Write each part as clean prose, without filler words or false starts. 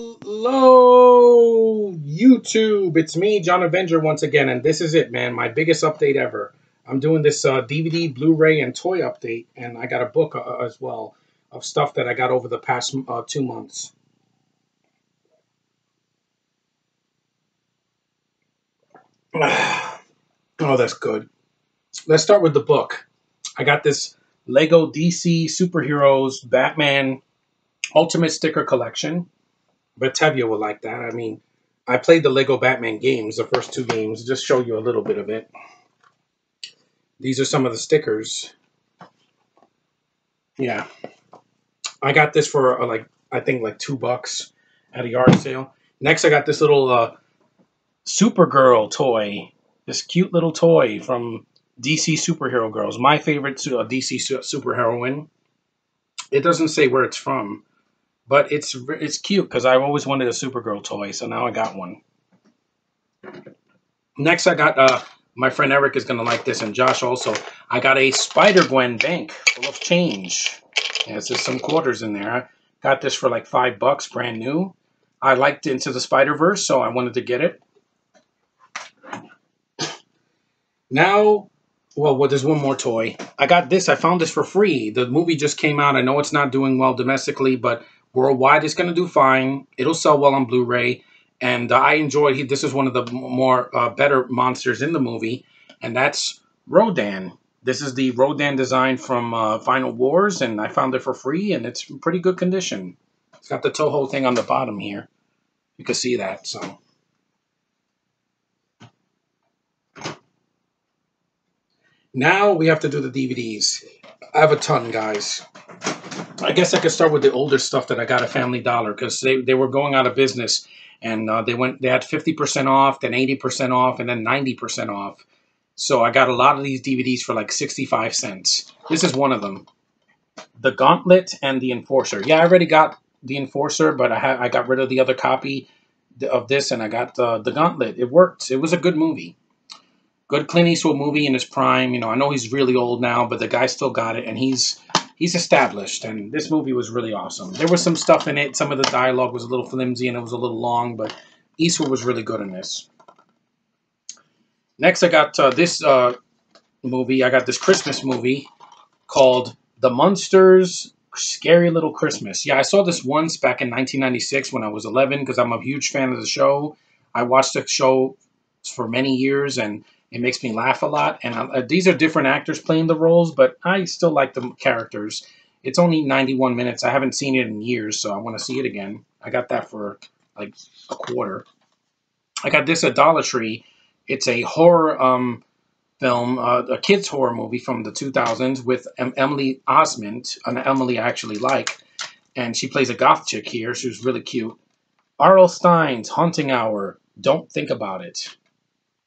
Hello, YouTube. It's me, John Avenger, once again, and this is it, man. My biggest update ever. I'm doing this DVD, Blu-ray, and toy update, and I got a book as well of stuff that I got over the past 2 months. Oh, that's good. Let's start with the book. I got this Lego DC Superheroes Batman Ultimate Sticker Collection. But Tevye will like that. I mean, I played the Lego Batman games, the first 2 games. Just show you a little bit of it. These are some of the stickers. Yeah. I got this for, I think like $2 at a yard sale. Next, I got this little Supergirl toy. This cute little toy from DC Superhero Girls. My favorite DC superheroine. It doesn't say where it's from. But it's cute because I've always wanted a Supergirl toy, so now I got one. Next, I got, my friend Eric is going to like this, and Josh also. I got a Spider-Gwen bank full of change. Yeah, there's some quarters in there. I got this for like $5, brand new. I liked Into the Spider-Verse, so I wanted to get it. Now, well, there's one more toy. I got this. I found this for free. The movie just came out. I know it's not doing well domestically, but worldwide, it's going to do fine. It'll sell well on Blu-ray. And I enjoyed this is one of the more better monsters in the movie. And that's Rodan. This is the Rodan design from Final Wars. And I found it for free. And it's in pretty good condition. It's got the Toho thing on the bottom here. You can see that. So now we have to do the DVDs. I have a ton, guys. I guess I could start with the older stuff that I got at Family Dollar because they were going out of business, and they had 50% off, then 80% off, and then 90% off. So I got a lot of these DVDs for like 65 cents. This is one of them, The Gauntlet and The Enforcer. Yeah, I already got The Enforcer, but I got rid of the other copy of this, and I got The Gauntlet. It worked. It was a good movie. Good Clint Eastwood movie in his prime. You know, I know he's really old now, but the guy still got it, and he's established, and this movie was really awesome. There was some stuff in it. Some of the dialogue was a little flimsy, and it was a little long, but Eastwood was really good in this. Next, I got this movie. I got this Christmas movie called The Munsters Scary Little Christmas. Yeah, I saw this once back in 1996 when I was 11 because I'm a huge fan of the show. I watched the show for many years, and it makes me laugh a lot. And these are different actors playing the roles, but I still like the characters. It's only 91 minutes. I haven't seen it in years, so I want to see it again. I got that for like $0.25. I got this at Dollar Tree. It's a horror film, a kid's horror movie from the 2000s with Emily Osment, an Emily I actually like. And she plays a goth chick here. She was really cute. R.L. Stein's Haunting Hour. Don't Think About It.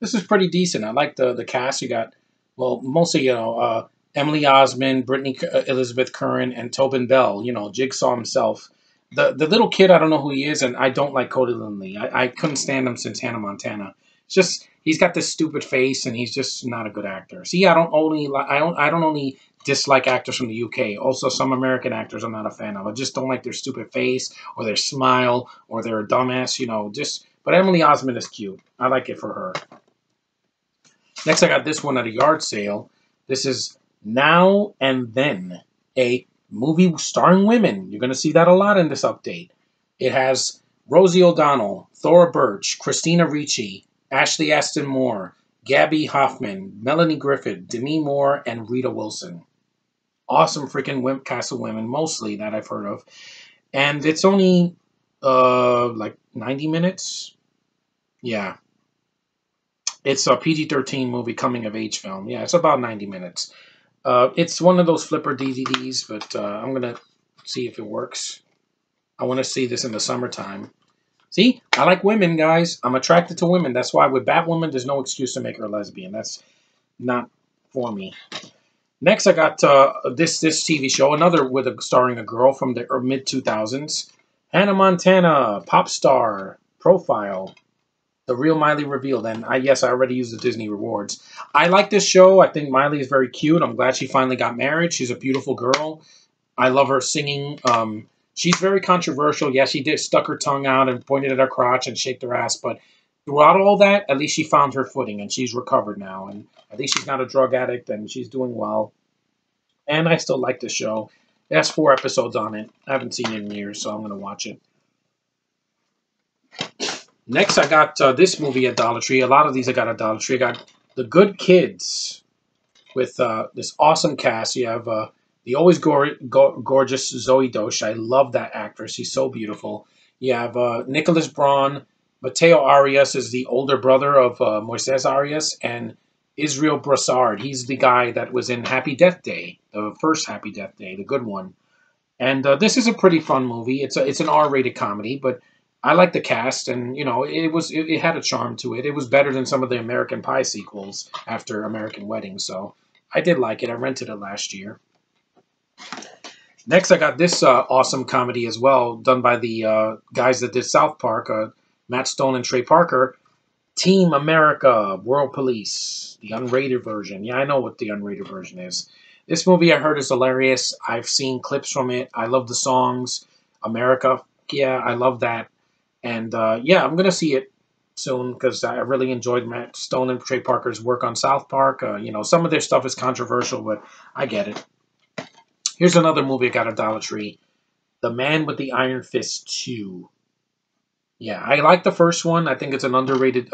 This is pretty decent. I like the cast. You got, well, mostly, Emily Osment, Brittany Elizabeth Curran, and Tobin Bell. You know, Jigsaw himself. The little kid, I don't know who he is, and I don't like Cody Lindley. I couldn't stand him since Hannah Montana. It's just he's got this stupid face, and he's just not a good actor. See, I don't only dislike actors from the UK. Also, some American actors I'm not a fan of. I just don't like their stupid face or their smile or they're a dumbass. You know, just. But Emily Osment is cute. I like it for her. Next, I got this one at a yard sale. This is Now and Then, a movie starring women. You're going to see that a lot in this update. It has Rosie O'Donnell, Thora Birch, Christina Ricci, Ashley Aston Moore, Gabby Hoffman, Melanie Griffith, Demi Moore, and Rita Wilson. Awesome freaking cast of women, mostly that I've heard of. And it's only like 90 minutes. Yeah. It's a PG-13 movie, coming-of-age film. Yeah, it's about 90 minutes. It's one of those flipper DVDs, but I'm going to see if it works. I want to see this in the summertime. See? I like women, guys. I'm attracted to women. That's why with Batwoman, there's no excuse to make her a lesbian. That's not for me. Next, I got this TV show, another starring a girl from the mid-2000s. Hannah Montana, pop star, profile. The Real Miley Revealed. And yes, I already used the Disney rewards. I like this show. I think Miley is very cute. I'm glad she finally got married. She's a beautiful girl. I love her singing. She's very controversial. Yeah, she did stuck her tongue out and pointed at her crotch and shaked her ass, but throughout all that, at least she found her footing and she's recovered now. And at least she's not a drug addict and she's doing well. And I still like the show. It has 4 episodes on it. I haven't seen it in years, so I'm going to watch it. Next, I got this movie at Dollar Tree. A lot of these I got at Dollar Tree. I got The Good Kids with this awesome cast. You have the always gorgeous Zoe Dosh. I love that actress. She's so beautiful. You have Nicholas Braun. Mateo Arias is the older brother of Moises Arias. And Israel Brassard. He's the guy that was in Happy Death Day, the first Happy Death Day, the good one. And this is a pretty fun movie. It's an R-rated comedy, but I like the cast, and it had a charm to it. It was better than some of the American Pie sequels after American Wedding, so I did like it. I rented it last year. Next, I got this awesome comedy as well, done by the guys that did South Park, Matt Stone and Trey Parker. Team America, World Police, the unrated version. Yeah, I know what the unrated version is. This movie I heard is hilarious. I've seen clips from it. I love the songs. America, yeah, I love that. And yeah, I'm going to see it soon because I really enjoyed Matt Stone and Trey Parker's work on South Park. Some of their stuff is controversial, but I get it. Here's another movie I got at Dollar Tree. The Man with the Iron Fist 2. Yeah, I like the first one. I think it's an underrated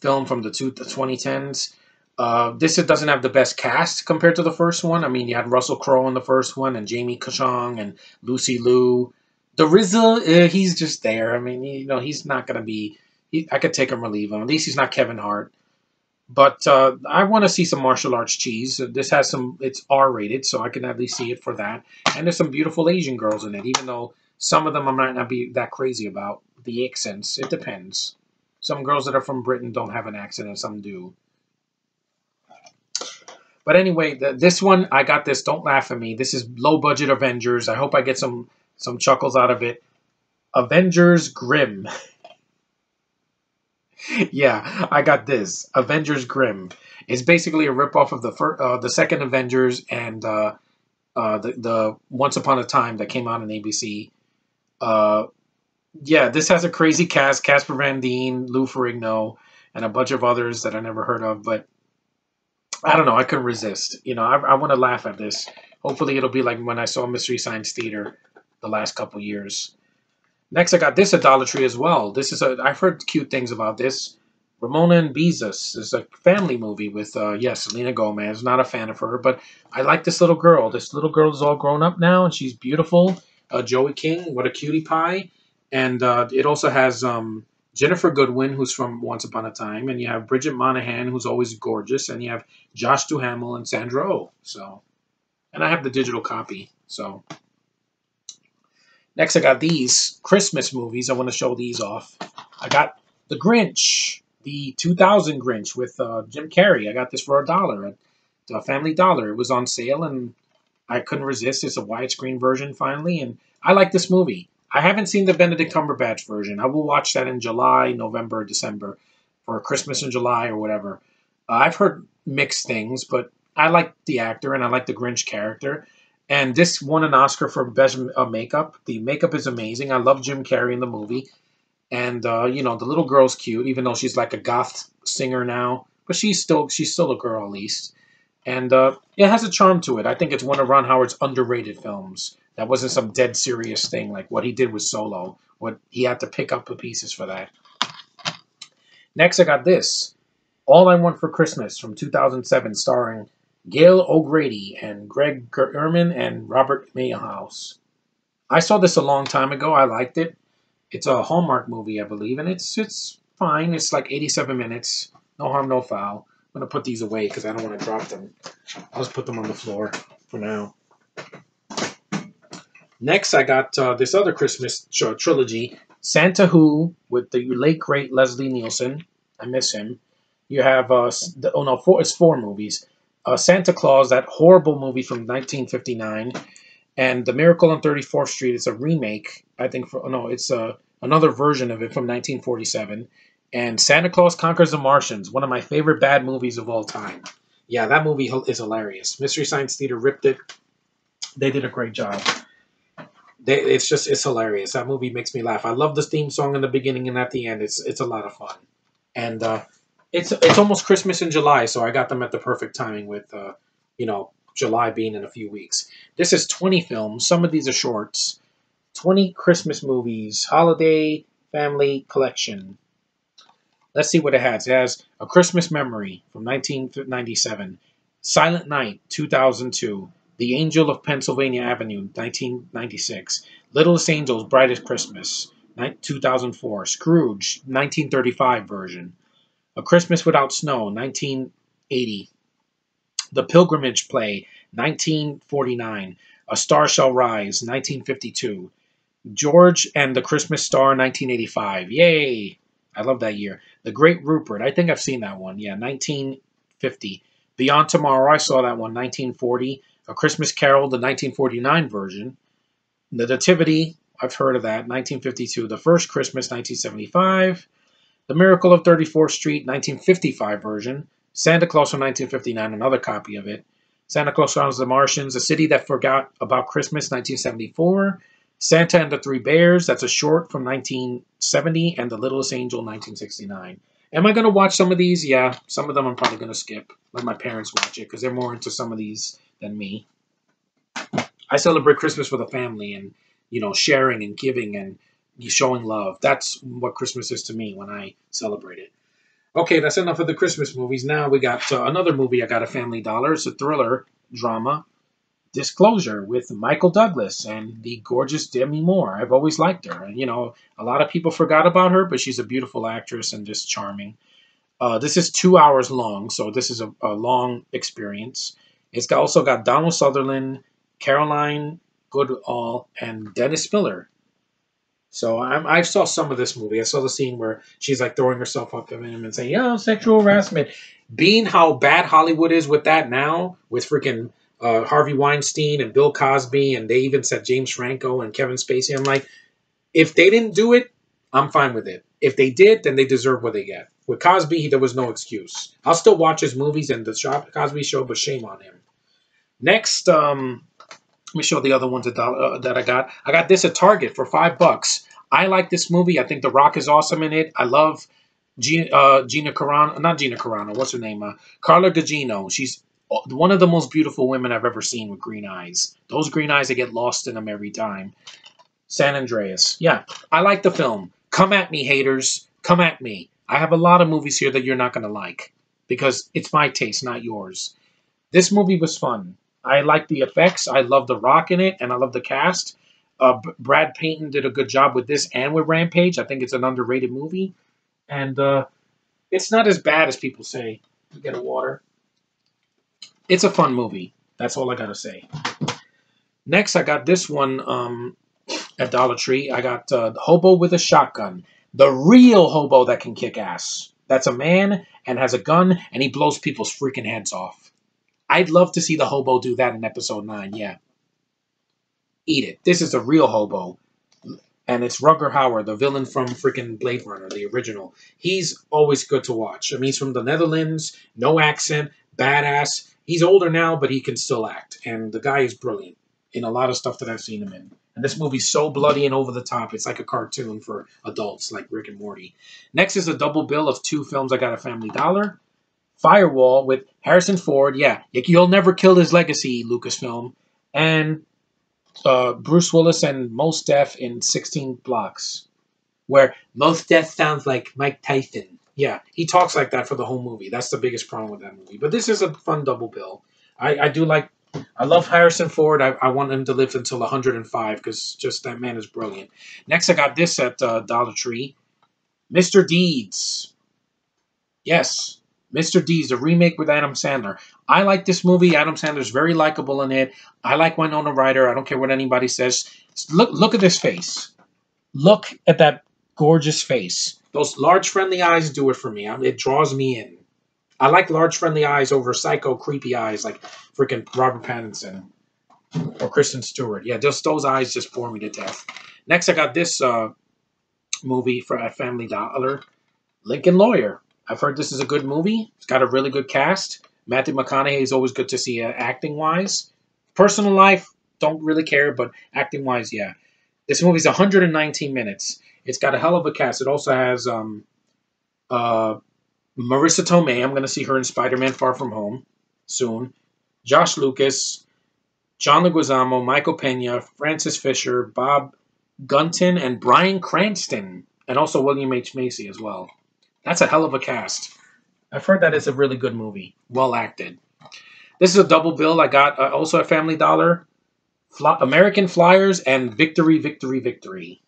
film from the 2010s. This doesn't have the best cast compared to the first one. I mean, you had Russell Crowe in the first one, and Jamie Kachong, and Lucy Liu. The RZA, he's just there. I mean, he's not going to be... I could take him or leave him. At least he's not Kevin Hart. But I want to see some martial arts cheese. This has some... It's R-rated, so I can at least see it for that. And there's some beautiful Asian girls in it, even though some of them I might not be that crazy about. The accents, it depends. Some girls that are from Britain don't have an accent, and some do. But anyway, this one, I got this. Don't laugh at me. This is low-budget Avengers. I hope I get some chuckles out of it. Avengers Grimm. Yeah, I got this. Avengers Grimm. It's basically a ripoff of the second Avengers and the Once Upon a Time that came out on ABC. Yeah, this has a crazy cast. Casper Van Dien, Lou Ferrigno, and a bunch of others that I never heard of. But I don't know. I couldn't resist. I want to laugh at this. Hopefully it'll be like when I saw Mystery Science Theater the last couple years. Next, I got this at Dollar Tree as well. I've heard cute things about this. Ramona and Beezus is a family movie with, Selena Gomez. Not a fan of her, but I like this little girl. This little girl is all grown up now, and she's beautiful. Joey King, what a cutie pie. And it also has Jennifer Goodwin, who's from Once Upon a Time, and you have Bridget Monahan, who's always gorgeous, and you have Josh Duhamel and Sandra Oh. And I have the digital copy. So next, I got these Christmas movies. I want to show these off. I got The Grinch, the 2000 Grinch with Jim Carrey. I got this for $1 at the Family Dollar. It was on sale, and I couldn't resist. It's a widescreen version finally, and I like this movie. I haven't seen the Benedict Cumberbatch version. I will watch that in July, November, December for Christmas in July or whatever. I've heard mixed things, but I like the actor and I like the Grinch character. And this won an Oscar for best makeup. The makeup is amazing. I love Jim Carrey in the movie. And, the little girl's cute, even though she's like a goth singer now. But she's still a girl, at least. And it has a charm to it. I think it's one of Ron Howard's underrated films. That wasn't some dead serious thing like what he did with Solo. What he had to pick up the pieces for that. Next, I got this. All I Want for Christmas from 2007, starring Gail O'Grady and Greg German and Robert Mayhouse. I saw this a long time ago. I liked it. It's a Hallmark movie, I believe, and it's fine. It's like 87 minutes. No harm, no foul. I'm going to put these away because I don't want to drop them. I'll just put them on the floor for now. Next, I got this other Christmas trilogy, Santa Who, with the late, great Leslie Nielsen. I miss him. You have, it's 4 movies. Santa Claus, that horrible movie from 1959. And The Miracle on 34th Street is a remake, I think, it's another version of it from 1947. And Santa Claus Conquers the Martians, one of my favorite bad movies of all time. Yeah, that movie is hilarious. Mystery Science Theater ripped it. They did a great job. It's hilarious. That movie makes me laugh. I love the theme song in the beginning and at the end. It's a lot of fun, and it's almost Christmas in July, so I got them at the perfect timing with July being in a few weeks. This is 20 films. Some of these are shorts. 20 Christmas movies, holiday family collection. Let's see what it has. It has A Christmas Memory from 1997, Silent Night 2002, The Angel of Pennsylvania Avenue 1996, Littlest Angels Brightest Christmas 2004, Scrooge 1935 version, A Christmas Without Snow 1980, The Pilgrimage Play 1949, A Star Shall Rise 1952, George and the Christmas Star 1985. Yay! I love that year. The Great Rupert. I think I've seen that one. Yeah, 1950. Beyond Tomorrow. I saw that one. 1940. A Christmas Carol, the 1949 version. The Nativity. I've heard of that. 1952. The First Christmas, 1975. The Miracle of 34th Street, 1955 version. Santa Claus from 1959. Another copy of it. Santa Claus Follows the Martians. The City That Forgot About Christmas, 1974. Santa and the Three Bears, that's a short from 1970, and The Littlest Angel, 1969. Am I going to watch some of these? Yeah, some of them I'm probably going to skip. Let my parents watch it, because they're more into some of these than me. I celebrate Christmas with a family, and, sharing and giving and showing love. That's what Christmas is to me when I celebrate it. Okay, that's enough of the Christmas movies. Now we got another movie I got at Family Dollar. It's a thriller drama. Disclosure with Michael Douglas and the gorgeous Demi Moore. I've always liked her. And, a lot of people forgot about her, but she's a beautiful actress and just charming. This is 2 hours long, so this is a long experience. It's also got Donald Sutherland, Caroline Goodall, and Dennis Miller. So I saw some of this movie. I saw the scene where she's like throwing herself up to him and saying, sexual harassment. Being how bad Hollywood is with that now, with freaking Harvey Weinstein and Bill Cosby, and they even said James Franco and Kevin Spacey. I'm like, if they didn't do it, I'm fine with it. If they did, then they deserve what they get. With Cosby, there was no excuse. I'll still watch his movies and the Cosby Show, but shame on him. Next, let me show the other ones that I got. I got this at Target for $5. I like this movie. I think The Rock is awesome in it. I love Gina Carano. Not Gina Carano. What's her name? Carla Gugino. She's one of the most beautiful women I've ever seen with green eyes. Those green eyes, I get lost in them every time. San Andreas. Yeah, I like the film. Come at me, haters. Come at me. I have a lot of movies here that you're not going to like because it's my taste, not yours. This movie was fun. I like the effects. I love The Rock in it, and I love the cast. Brad Payton did a good job with this and with Rampage. I think it's an underrated movie. And it's not as bad as people say. You get a water. It's a fun movie. That's all I got to say. Next, I got this one at Dollar Tree. I got Hobo with a Shotgun. The real hobo that can kick ass. That's a man and has a gun, and he blows people's freaking heads off. I'd love to see the hobo do that in episode 9, yeah. Eat it. This is a real hobo. And it's Rutger Hauer, the villain from freaking Blade Runner, the original. He's always good to watch. I mean, he's from the Netherlands, no accent, badass. He's older now, but he can still act. And the guy is brilliant in a lot of stuff that I've seen him in. And this movie's so bloody and over the top. It's like a cartoon for adults, like Rick and Morty. Next is a double bill of 2 films I got at Family Dollar. Firewall with Harrison Ford. Yeah, You'll Never Kill His Legacy, Lucasfilm. And Bruce Willis and Mos Def in 16 Blocks, where Mos Def sounds like Mike Tyson. Yeah, he talks like that for the whole movie. That's the biggest problem with that movie. But this is a fun double bill. I love Harrison Ford. I want him to live until 105 because just that man is brilliant. Next, I got this at Dollar Tree. Mr. Deeds. Yes, Mr. Deeds, a remake with Adam Sandler. I like this movie. Adam Sandler's very likable in it. I like Winona Ryder. I don't care what anybody says. Look at this face. Look at that gorgeous face. Those large, friendly eyes do it for me. It draws me in. I like large, friendly eyes over psycho, creepy eyes like freaking Robert Pattinson or Kristen Stewart. Yeah, just those eyes just bore me to death. Next, I got this movie at Family Dollar, Lincoln Lawyer. I've heard this is a good movie. It's got a really good cast. Matthew McConaughey is always good to see acting-wise. Personal life, don't really care, but acting-wise, yeah. This movie's 119 minutes. It's got a hell of a cast. It also has uh, Marissa Tomei. I'm going to see her in Spider-Man Far From Home soon. Josh Lucas, John Leguizamo, Michael Pena, Francis Fisher, Bob Gunton, and Bryan Cranston, and also William H. Macy as well. That's a hell of a cast. I've heard that it's a really good movie. Well acted. This is a double bill. I got also a Family Dollar, American Flyers, and Victory, Victory, Victory.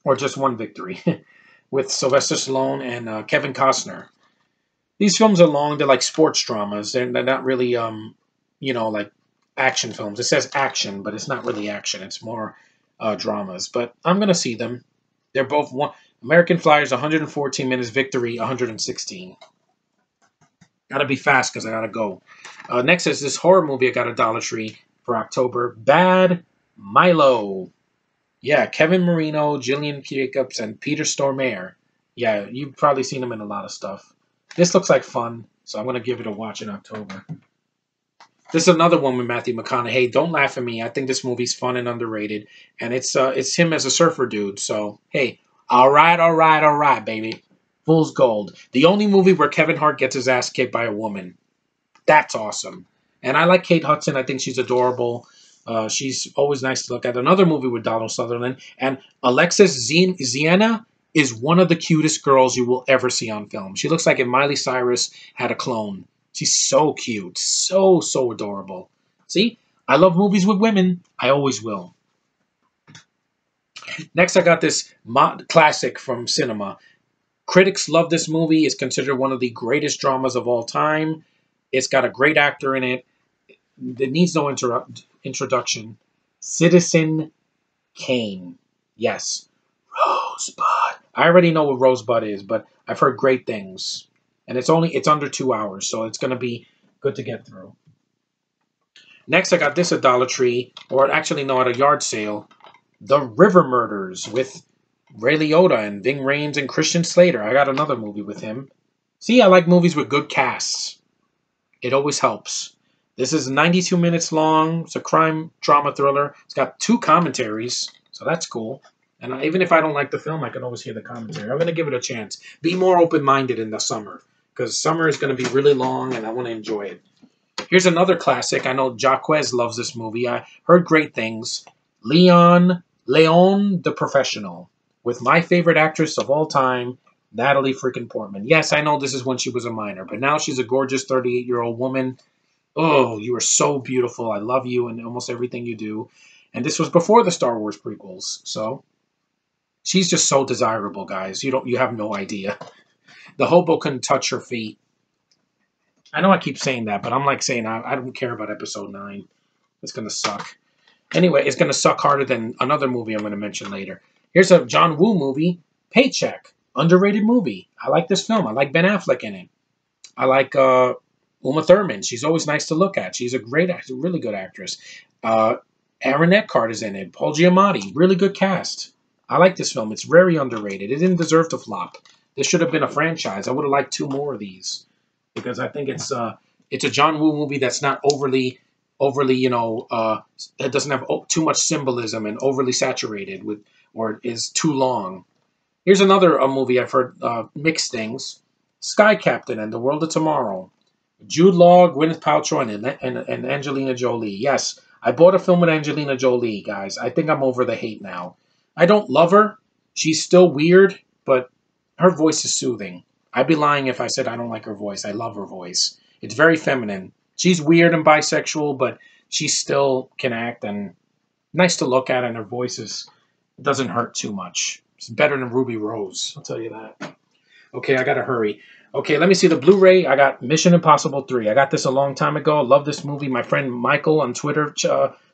Or just one victory. With Sylvester Stallone and Kevin Costner. These films are long. They're like sports dramas. They're not really, like action films. It says action, but it's not really action. It's more dramas. But I'm going to see them. They're both one. American Flyers, 114 minutes. Victory, 116. Got to be fast because I got to go. Next is this horror movie I got at Dollar Tree for October. Bad Milo. Yeah, Kevin Marino, Jillian Jacobs, and Peter Stormare. Yeah, you've probably seen them in a lot of stuff. This looks like fun, so I'm going to give it a watch in October. This is another one with Matthew McConaughey. Don't laugh at me. I think this movie's fun and underrated. And it's him as a surfer dude. So, hey, all right, baby. Fool's gold. The only movie where Kevin Hart gets his ass kicked by a woman. That's awesome. And I like Kate Hudson. I think she's adorable. She's always nice to look at. Another movie with Donald Sutherland. And Alexis Ziena is one of the cutest girls you will ever see on film. She looks like if Miley Cyrus had a clone. She's so cute. So adorable. See? I love movies with women. I always will. Next, I got this classic from cinema. Critics love this movie. It's considered one of the greatest dramas of all time. It's got a great actor in it. It needs no introduction. Citizen Kane. Yes. Rosebud. I already know what Rosebud is, but I've heard great things. And it's under 2 hours, so it's going to be good to get through. Next, I got this at Dollar Tree, or actually, no, at a yard sale. The River Murders with Ray Liotta and Ving Rhames and Christian Slater. I got another movie with him. See, I like movies with good casts. It always helps. This is 92 minutes long. It's a crime drama thriller. It's got 2 commentaries, so that's cool. And even if I don't like the film, I can always hear the commentary. I'm going to give it a chance. Be more open-minded in the summer, because summer is going to be really long, and I want to enjoy it. Here's another classic. I know YES loves this movie. I heard great things. Leon the Professional, with my favorite actress of all time, Natalie freaking Portman. Yes, I know this is when she was a minor, but now she's a gorgeous 38-year-old woman. Oh, you are so beautiful. I love you and almost everything you do. And this was before the Star Wars prequels, so she's just so desirable, guys. You have no idea. The Hobo couldn't touch her feet. I know I keep saying that, but I'm like saying I don't care about Episode 9. It's going to suck. Anyway, it's going to suck harder than another movie I'm going to mention later. Here's a John Woo movie, Paycheck. Underrated movie. I like this film. I like Ben Affleck in it. I like Uma Thurman. She's always nice to look at. She's a great actor, really good actress. Aaron Eckhart is in it. Paul Giamatti. Really good cast. I like this film. It's very underrated. It didn't deserve to flop. This should have been a franchise. I would have liked 2 more of these, because I think it's a John Woo movie that's not overly, it doesn't have too much symbolism and overly saturated with, or is too long. Here's another movie I've heard mixed things. Sky Captain and the World of Tomorrow. Jude Law, Gwyneth Paltrow, and Angelina Jolie. Yes, I bought a film with Angelina Jolie, guys. I think I'm over the hate now. I don't love her. She's still weird, but her voice is soothing. I'd be lying if I said I don't like her voice. I love her voice. It's very feminine. She's weird and bisexual, but she still can act and nice to look at, and her voice doesn't hurt too much. It's better than Ruby Rose, I'll tell you that. Okay, I gotta hurry. Okay, let me see the Blu-ray. I got Mission Impossible 3. I got this a long time ago. I love this movie. My friend Michael on Twitter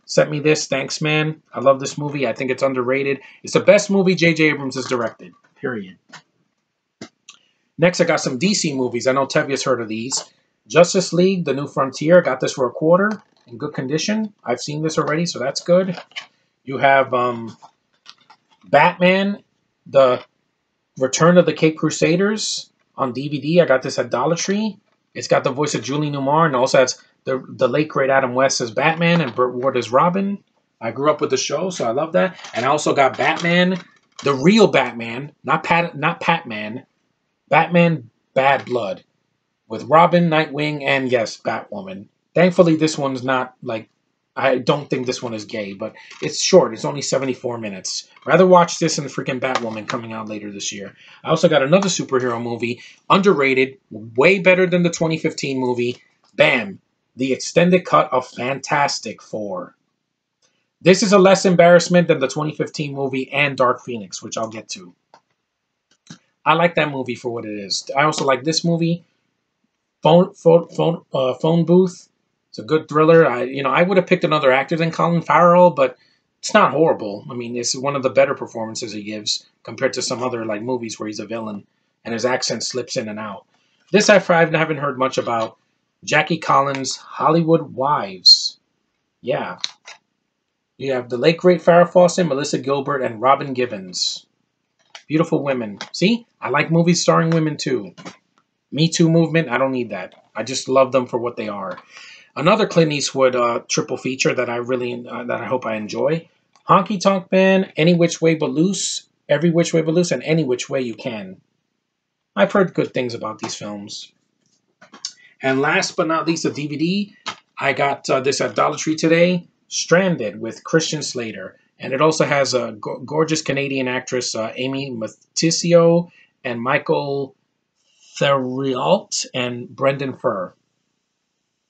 sent me this. Thanks, man. I love this movie. I think it's underrated. It's the best movie J.J. Abrams has directed, period. Next, I got some DC movies. I know Tevia's heard of these. Justice League, The New Frontier. I got this for $25 in good condition. I've seen this already, so that's good. You have Batman, The Return of the Cape Crusaders on DVD. I got this at Dollar Tree. It's got the voice of Julie Newmar, and also has the late great Adam West as Batman and Burt Ward as Robin. I grew up with the show, so I love that. And I also got Batman, the real Batman, not Patman, Batman Bad Blood, with Robin, Nightwing, and yes, Batwoman. Thankfully, this one's not like, I don't think this one is gay, but it's short. It's only 74 minutes. Rather watch this than freaking Batwoman coming out later this year. I also got another superhero movie, underrated, way better than the 2015 movie. Bam! The extended cut of Fantastic Four. This is a less embarrassment than the 2015 movie and Dark Phoenix, which I'll get to. I like that movie for what it is. I also like this movie, Phone Booth. It's a good thriller. I would have picked another actor than Colin Farrell, but it's not horrible. I mean, it's one of the better performances he gives compared to some other like movies where he's a villain and his accent slips in and out. This I haven't heard much about. Jackie Collins' Hollywood Wives. Yeah. You have the late great Farrah Fawcett, Melissa Gilbert, and Robin Givens. Beautiful women. See? I like movies starring women too. Me Too movement, I don't need that. I just love them for what they are. Another Clint Eastwood triple feature that I hope I enjoy. Honky Tonk Man, Any Which Way But Loose, Every Which Way But Loose, and Any Which Way You Can. I've heard good things about these films. And last but not least, a DVD. I got this at Dollar Tree today, Stranded with Christian Slater. And it also has a gorgeous Canadian actress, Amy Maticio, and Michael Theriault, and Brendan Furr.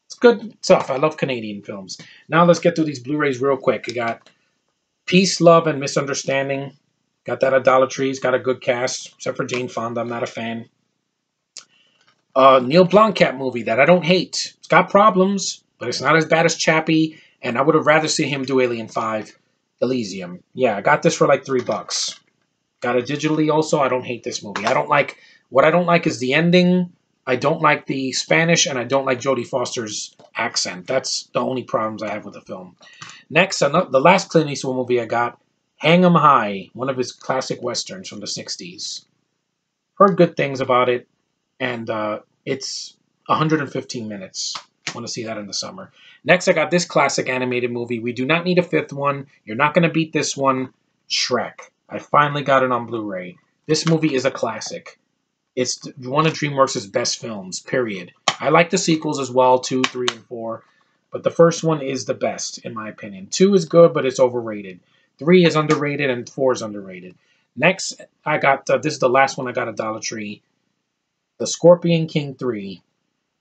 It's good stuff. I love Canadian films. Now let's get through these Blu-rays real quick. I got Peace, Love, and Misunderstanding. Got that at Dollar Tree. It's got a good cast, except for Jane Fonda. I'm not a fan. Neil Blomkamp movie that I don't hate. It's got problems, but it's not as bad as Chappie, and I would have rather seen him do Alien 5, Elysium. Yeah, I got this for like $3. Got it digitally also. I don't hate this movie. What I don't like is the ending. I don't like the Spanish, and I don't like Jodie Foster's accent. That's the only problems I have with the film. Next, the last Clint Eastwood movie I got, Hang 'em High, one of his classic westerns from the 60s. Heard good things about it, and it's 115 minutes. Want to see that in the summer. Next, I got this classic animated movie. We do not need a fifth one. You're not going to beat this one. Shrek. I finally got it on Blu-ray. This movie is a classic. It's one of DreamWorks' best films, period. I like the sequels as well, 2, 3, and 4. But the first one is the best, in my opinion. 2 is good, but it's overrated. 3 is underrated, and 4 is underrated. Next, I got, this is the last one I got at Dollar Tree. The Scorpion King 3,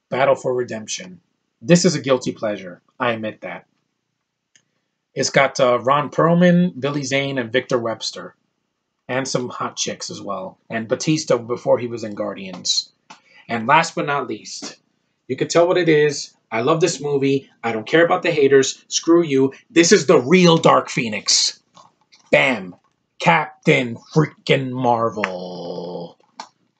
Battle for Redemption. This is a guilty pleasure. I admit that. It's got Ron Perlman, Billy Zane, and Victor Webster. And some hot chicks as well. And Batista before he was in Guardians. And last but not least, you can tell what it is. I love this movie. I don't care about the haters. Screw you. This is the real Dark Phoenix. Bam. Captain freaking Marvel.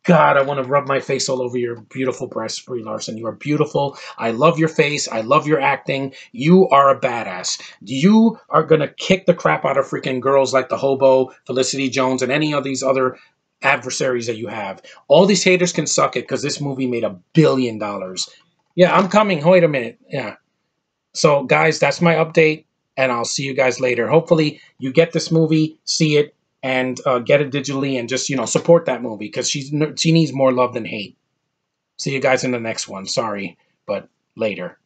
God, I want to rub my face all over your beautiful breasts, Brie Larson. You are beautiful. I love your face. I love your acting. You are a badass. You are going to kick the crap out of freaking girls like the Hobo, Felicity Jones, and any of these other adversaries that you have. All these haters can suck it because this movie made $1 billion. Yeah, I'm coming. Wait a minute. Yeah. So, guys, that's my update, and I'll see you guys later. Hopefully, you get this movie, see it, and get it digitally and just, support that movie because she needs more love than hate. See you guys in the next one. Sorry, but later.